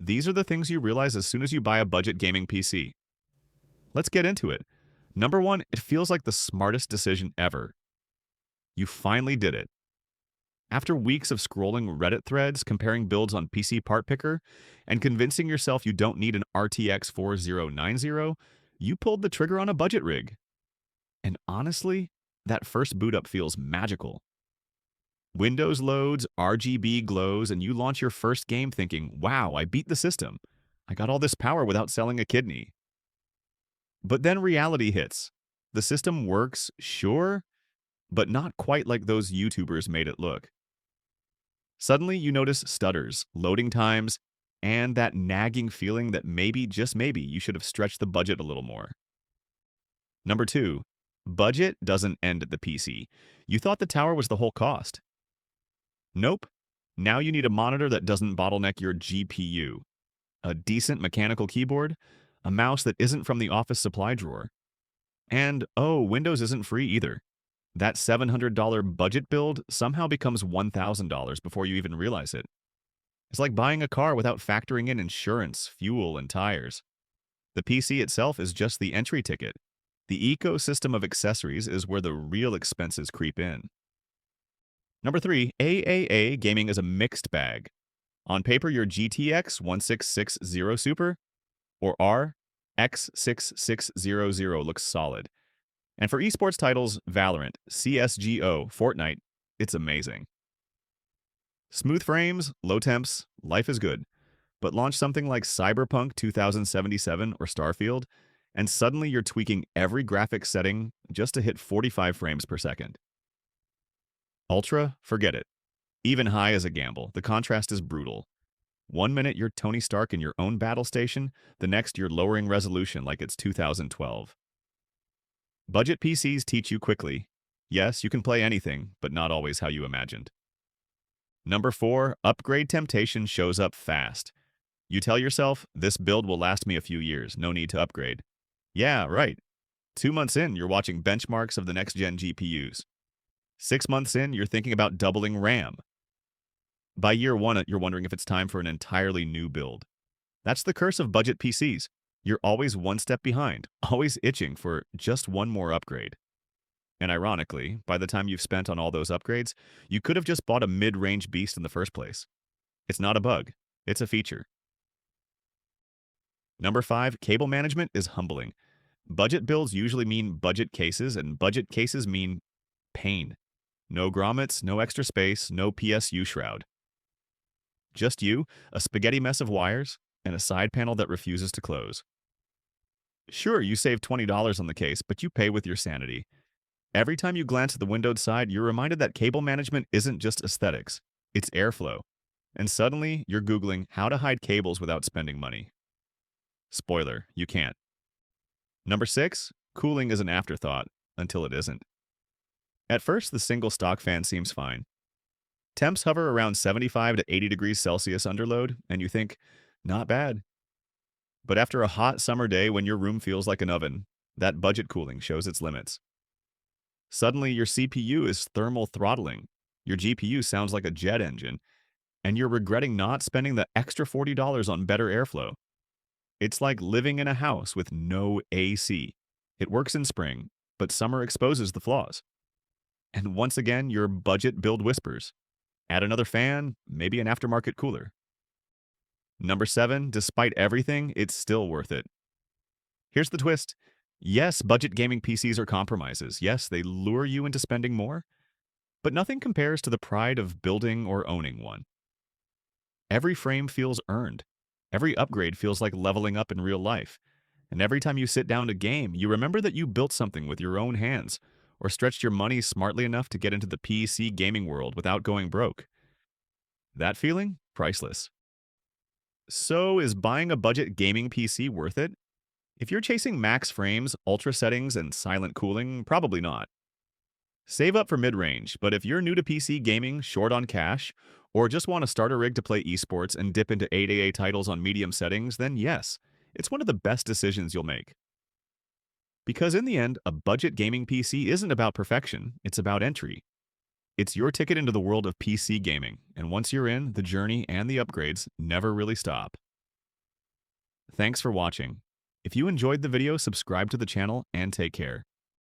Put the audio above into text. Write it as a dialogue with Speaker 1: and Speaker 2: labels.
Speaker 1: These are the things you realize as soon as you buy a budget gaming PC. Let's get into it. Number one, it feels like the smartest decision ever. You finally did it. After weeks of scrolling Reddit threads, comparing builds on PC Part Picker, and convincing yourself you don't need an RTX 4090, you pulled the trigger on a budget rig. And honestly, that first boot up feels magical. Windows loads, RGB glows, and you launch your first game thinking, wow, I beat the system. I got all this power without selling a kidney. But then reality hits. The system works, sure, but not quite like those YouTubers made it look. Suddenly, you notice stutters, loading times, and that nagging feeling that maybe, just maybe, you should have stretched the budget a little more. Number two, budget doesn't end at the PC. You thought the tower was the whole cost. Nope. Now you need a monitor that doesn't bottleneck your GPU, a decent mechanical keyboard, a mouse that isn't from the office supply drawer. And, oh, Windows isn't free either. That $700 budget build somehow becomes $1,000 before you even realize it. It's like buying a car without factoring in insurance, fuel, and tires. The PC itself is just the entry ticket. The ecosystem of accessories is where the real expenses creep in. Number three, AAA gaming is a mixed bag. On paper, your GTX 1660 Super or RX 6600 looks solid. And for esports titles, Valorant, CSGO, Fortnite, it's amazing. Smooth frames, low temps, life is good. But launch something like Cyberpunk 2077 or Starfield, and suddenly you're tweaking every graphics setting just to hit 45 frames per second. Ultra, forget it. Even high is a gamble. The contrast is brutal. 1 minute you're Tony Stark in your own battle station, the next you're lowering resolution like it's 2012. Budget PCs teach you quickly. Yes, you can play anything, but not always how you imagined. Number four, upgrade temptation shows up fast. You tell yourself, this build will last me a few years, no need to upgrade. Yeah, right. 2 months in, you're watching benchmarks of the next-gen GPUs. 6 months in, you're thinking about doubling RAM. By year one, you're wondering if it's time for an entirely new build. That's the curse of budget PCs. You're always one step behind, always itching for just one more upgrade. And ironically, by the time you've spent on all those upgrades, you could have just bought a mid-range beast in the first place. It's not a bug, it's a feature. Number five, cable management is humbling. Budget builds usually mean budget cases, and budget cases mean pain. No grommets, no extra space, no PSU shroud. Just you, a spaghetti mess of wires, and a side panel that refuses to close. Sure, you save $20 on the case, but you pay with your sanity. Every time you glance at the windowed side, you're reminded that cable management isn't just aesthetics, it's airflow. And suddenly, you're Googling how to hide cables without spending money. Spoiler, you can't. Number six, cooling is an afterthought, until it isn't. At first, the single stock fan seems fine. Temps hover around 75 to 80 degrees Celsius underload, and you think, not bad. But after a hot summer day when your room feels like an oven, that budget cooling shows its limits. Suddenly, your CPU is thermal throttling, your GPU sounds like a jet engine, and you're regretting not spending the extra $40 on better airflow. It's like living in a house with no AC. It works in spring, but summer exposes the flaws. And once again, your budget build whispers. Add another fan, maybe an aftermarket cooler. Number seven, despite everything, it's still worth it. Here's the twist. Yes, budget gaming PCs are compromises. Yes, they lure you into spending more. But nothing compares to the pride of building or owning one. Every frame feels earned. Every upgrade feels like leveling up in real life. And every time you sit down to game, you remember that you built something with your own hands, or stretched your money smartly enough to get into the PC gaming world without going broke. That feeling? Priceless. So is buying a budget gaming PC worth it? If you're chasing max frames, ultra settings, and silent cooling, probably not. Save up for mid-range, but if you're new to PC gaming, short on cash, or just want to start a rig to play esports and dip into 8AA titles on medium settings, then yes, it's one of the best decisions you'll make. Because in the end, a budget gaming PC isn't about perfection, it's about entry. It's your ticket into the world of PC gaming, and once you're in, the journey and the upgrades never really stop. Thanks for watching. If you enjoyed the video, subscribe to the channel and take care.